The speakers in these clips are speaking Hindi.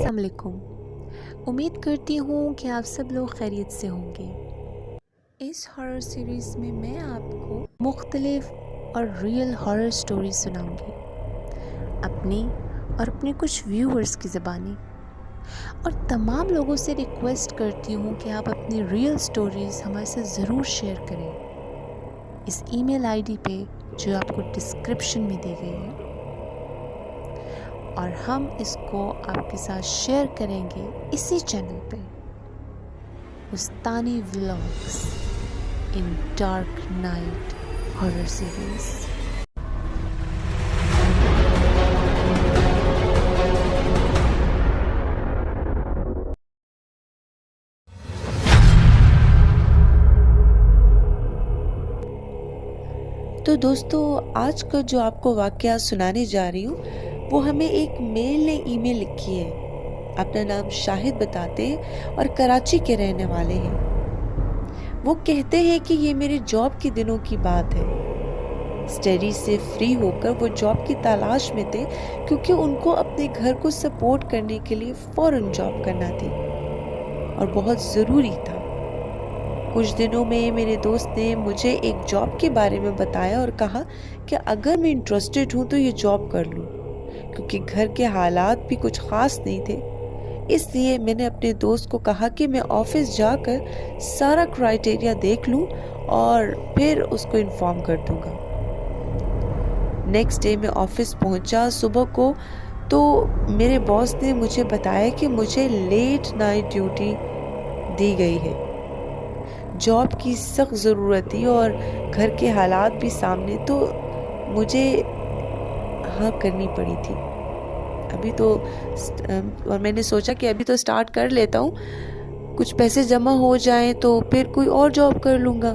अस्सलामुअलैकुम। उम्मीद करती हूँ कि आप सब लोग खैरियत से होंगे। इस हॉरर सीरीज़ में मैं आपको मुख्तलिफ और रियल हॉरर स्टोरी सुनाऊंगी अपनी और अपने कुछ व्यूअर्स की ज़बानी। और तमाम लोगों से रिक्वेस्ट करती हूँ कि आप अपनी रियल स्टोरीज़ हमारे साथ ज़रूर शेयर करें इस ईमेल आईडी पे जो आपको डिस्क्रिप्शन में दी गई है, और हम इसको आपके साथ शेयर करेंगे इसी चैनल पे, उस्तानी vlogs in dark night horror series. तो दोस्तों, आज का जो आपको वाकया सुनाने जा रही हूँ वो हमें एक मेल ने ईमेल लिखी है। अपना नाम शाहिद बताते हैं और कराची के रहने वाले हैं। वो कहते हैं कि ये मेरे जॉब के दिनों की बात है। स्टडी से फ्री होकर वो जॉब की तलाश में थे, क्योंकि उनको अपने घर को सपोर्ट करने के लिए फौरन जॉब करना थी और बहुत ज़रूरी था। कुछ दिनों में मेरे दोस्त ने मुझे एक जॉब के बारे में बताया और कहा कि अगर मैं इंटरेस्टेड हूँ तो ये जॉब कर लूँ, क्योंकि घर के हालात भी कुछ ख़ास नहीं थे। इसलिए मैंने अपने दोस्त को कहा कि मैं ऑफिस जाकर सारा क्राइटेरिया देख लूँ और फिर उसको इन्फॉर्म कर दूँगा। नेक्स्ट डे मैं ऑफिस पहुँचा सुबह को, तो मेरे बॉस ने मुझे बताया कि मुझे लेट नाइट ड्यूटी दी गई है। जॉब की सख्त ज़रूरत थी और घर के हालात भी सामने, तो मुझे हाँ करनी पड़ी थी। अभी तो और मैंने सोचा कि अभी तो स्टार्ट कर लेता हूँ, कुछ पैसे जमा हो जाएं तो फिर कोई और जॉब कर लूँगा।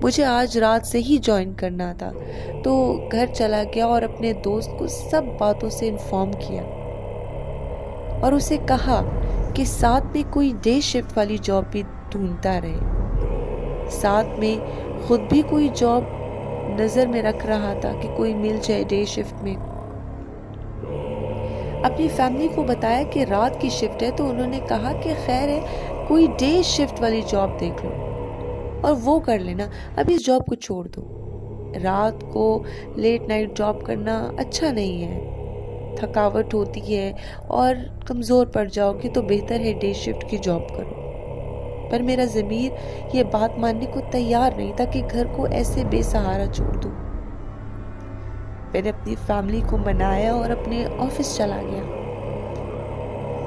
मुझे आज रात से ही ज्वाइन करना था, तो घर चला गया और अपने दोस्त को सब बातों से इन्फॉर्म किया और उसे कहा कि साथ में कोई डे शिफ्ट वाली जॉब भी ढूंढता रहे। साथ में खुद भी कोई जॉब नज़र में रख रहा था कि कोई मिल जाए डे शिफ्ट में। अपनी फैमिली को बताया कि रात की शिफ्ट है, तो उन्होंने कहा कि खैर है, कोई डे शिफ्ट वाली जॉब देख लो और वो कर लेना, अभी इस जॉब को छोड़ दो। रात को लेट नाइट जॉब करना अच्छा नहीं है, थकावट होती है और कमज़ोर पड़ जाओगे, तो बेहतर है डे शिफ्ट की जॉब करो। पर मेरा ज़मीर ये बात मानने को तैयार नहीं था कि घर को ऐसे बेसहारा छोड़ दूं। मैंने अपनी फैमिली को मनाया और अपने ऑफिस चला गया।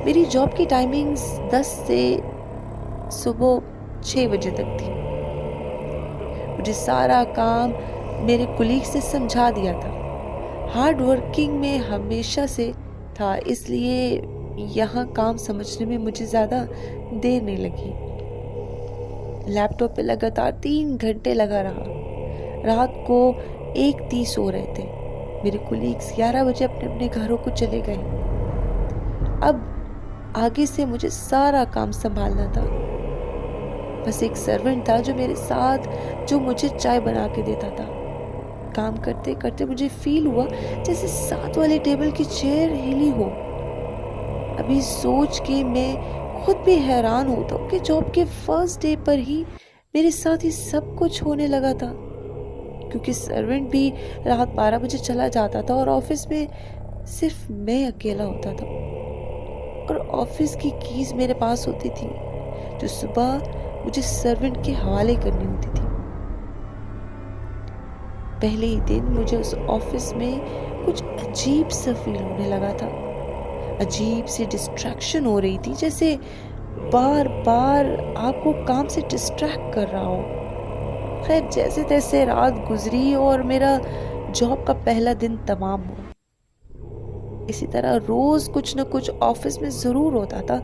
मेरी जॉब की टाइमिंग्स 10 से सुबह 6 बजे तक थी। मुझे सारा काम मेरे कुलीग से समझा दिया था। हार्ड वर्किंग में हमेशा से था, इसलिए यहाँ काम समझने में मुझे ज़्यादा देर नहीं लगी। लैपटॉप पे लगातार 3 घंटे लगा रहा। रात को 1:30 हो रहे थे। मेरे कुलीग्स 11 बजे अपने अपने घरों को चले गए। अब आगे से मुझे सारा काम संभालना था। बस एक सर्वेंट था जो मेरे साथ, जो मुझे चाय बना के देता था। काम करते करते मुझे फील हुआ जैसे साथ वाले टेबल की चेयर हिली हो। अभी सोच के मैं खुद भी हैरान होता हूँ कि जॉब के फर्स्ट डे पर ही मेरे साथ ही सब कुछ होने लगा था, क्योंकि सर्वेंट भी रात 12 बजे चला जाता था और ऑफिस में सिर्फ मैं अकेला होता था। और ऑफिस की कीज मेरे पास होती थी, जो सुबह मुझे सर्वेंट के हवाले करनी होती थी। पहले ही दिन मुझे उस ऑफिस में कुछ अजीब सा फील होने लगा था। अजीब सी डिस्ट्रैक्शन हो रही थी, जैसे बार बार आपको काम से डिस्ट्रैक्ट कर रहा हो। खैर, जैसे तैसे रात गुजरी और मेरा जॉब का पहला दिन तमाम हुआ। इसी तरह रोज कुछ न कुछ ऑफिस में जरूर होता था।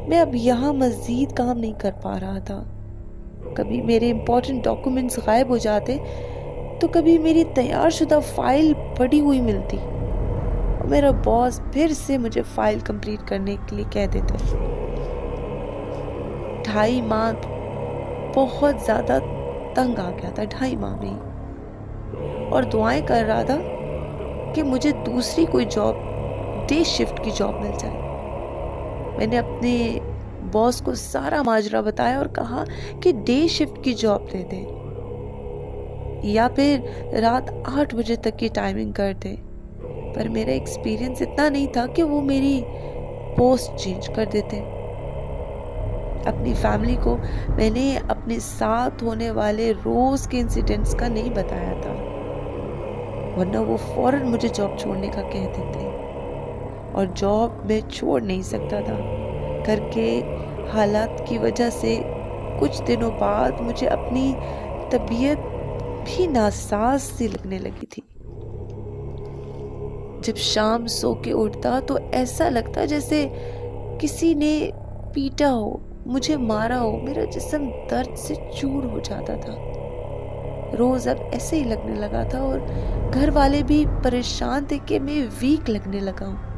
मैं अब यहाँ मजीद काम नहीं कर पा रहा था। कभी मेरे इंपॉर्टेंट डॉक्यूमेंट्स गायब हो जाते, तो कभी मेरी तैयारशुदा फाइल पड़ी हुई मिलती और मेरा बॉस फिर से मुझे फाइल कंप्लीट करने के लिए कह देते। 2.5 माह बहुत ज़्यादा तंग आ गया था, 2.5 माह में ही, और दुआएं कर रहा था कि मुझे दूसरी कोई जॉब, डे शिफ्ट की जॉब मिल जाए। मैंने अपने बॉस को सारा माजरा बताया और कहा कि डे शिफ्ट की जॉब दे दे या फिर रात 8 बजे तक की टाइमिंग कर दे। पर मेरा एक्सपीरियंस इतना नहीं था कि वो मेरी पोस्ट चेंज कर देते। अपनी फैमिली को मैंने अपने साथ होने वाले रोज के इंसिडेंट्स का नहीं बताया था, वरना वो फौरन मुझे जॉब छोड़ने का कह देते। और जॉब मैं छोड़ नहीं सकता था। घर के हालात की वजह से कुछ दिनों बाद मुझे अपनी तबीयत भी नासाज सी लगने लगी थी। जब शाम सो के उठता तो ऐसा लगता जैसे किसी ने पीटा हो, मुझे मारा हो। मेरा जिस्म दर्द से चूर हो जाता था। रोज अब ऐसे ही लगने लगा था और घर वाले भी परेशान थे कि मैं वीक लगने लगा हूँ।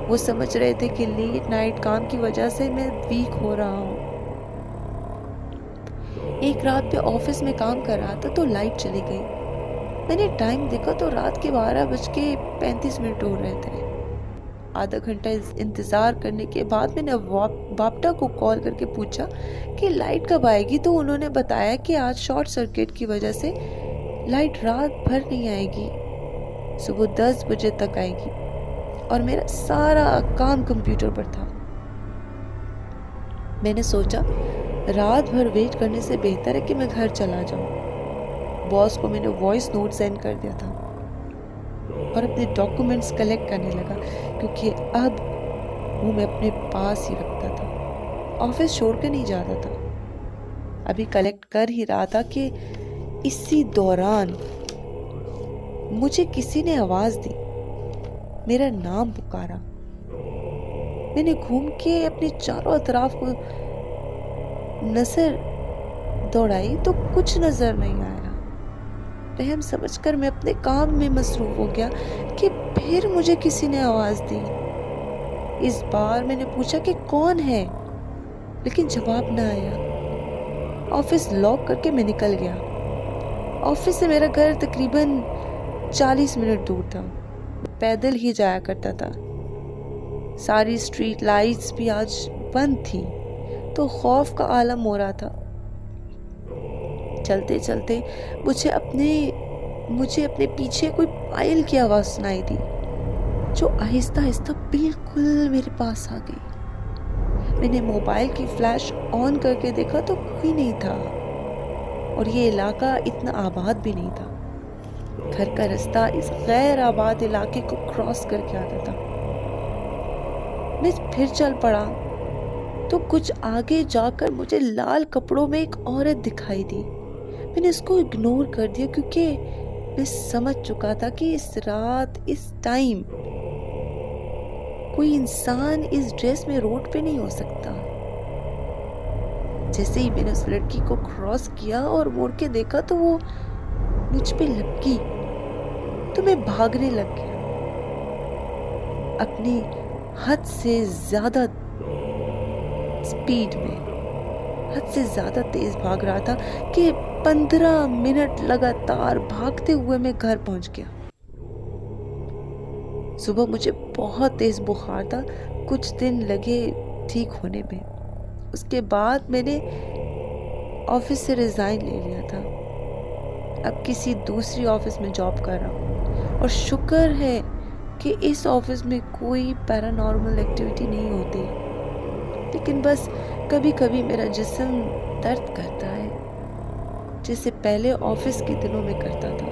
वो समझ रहे थे कि लेट नाइट काम की वजह से मैं वीक हो रहा हूँ। एक रात पे ऑफिस में काम कर रहा था तो लाइट चली गई। मैंने टाइम देखा तो रात के 12:35 हो रहे थे। आधा घंटा इंतजार करने के बाद मैंने बाप्टा को कॉल करके पूछा कि लाइट कब आएगी, तो उन्होंने बताया कि आज शॉर्ट सर्किट की वजह से लाइट रात भर नहीं आएगी, सुबह 10 बजे तक आएगी। और मेरा सारा काम कंप्यूटर पर था। मैंने सोचा रात भर वेट करने से बेहतर है कि मैं घर चला जाऊं। बॉस को मैंने वॉइस नोट सेंड कर दिया था और अपने डॉक्यूमेंट्स कलेक्ट करने लगा, क्योंकि अब वो मैं अपने पास ही रखता था, ऑफिस छोड़ के नहीं जाता था। अभी कलेक्ट कर ही रहा था कि इसी दौरान मुझे किसी ने आवाज दी, मेरा नाम पुकारा। मैंने घूम के अपने चारों तरफ को नजर दौड़ाई तो कुछ नजर नहीं आया। रहम समझकर मैं अपने काम में मसरूफ हो गया कि फिर मुझे किसी ने आवाज दी। इस बार मैंने पूछा कि कौन है, लेकिन जवाब न आया। ऑफिस लॉक करके मैं निकल गया। ऑफिस से मेरा घर तकरीबन 40 मिनट दूर था। पैदल ही जाया करता था। सारी स्ट्रीट लाइट्स भी आज बंद थी, तो खौफ का आलम हो रहा था। चलते चलते मुझे अपने पीछे कोई पायल की आवाज सुनाई दी, जो आहिस्ता आहिस्ता बिल्कुल मेरे पास आ गई। मैंने मोबाइल की फ्लैश ऑन करके देखा तो कोई नहीं था, और ये इलाका इतना आबाद भी नहीं था। घर का रास्ता इस गैर आबाद इलाके को क्रॉस करके आता था। मैं फिर चल पड़ा तो कुछ आगे जाकर मुझे लाल कपड़ों में एक औरत दिखाई दी। मैंने इसको इग्नोर कर दिया, क्योंकि मैं समझ चुका था कि इस रात इस टाइम कोई इंसान इस ड्रेस में रोड पे नहीं हो सकता। जैसे ही मैंने उस लड़की को क्रॉस किया और मुड़ के देखा तो वो मुझ पे लपकी, तो मैं भागने लग गया। अपनी हद से ज्यादा स्पीड में, हद से ज्यादा तेज भाग रहा था कि 15 मिनट लगातार भागते हुए मैं घर पहुंच गया। सुबह मुझे बहुत तेज बुखार था, कुछ दिन लगे ठीक होने में। उसके बाद मैंने ऑफिस से रिजाइन ले लिया था। अब किसी दूसरी ऑफिस में जॉब कर रहा हूँ, और शुक्र है कि इस ऑफिस में कोई पैरानॉर्मल एक्टिविटी नहीं होती, लेकिन बस कभी कभी मेरा जिस्म दर्द करता है, जैसे पहले ऑफिस के दिनों में करता था।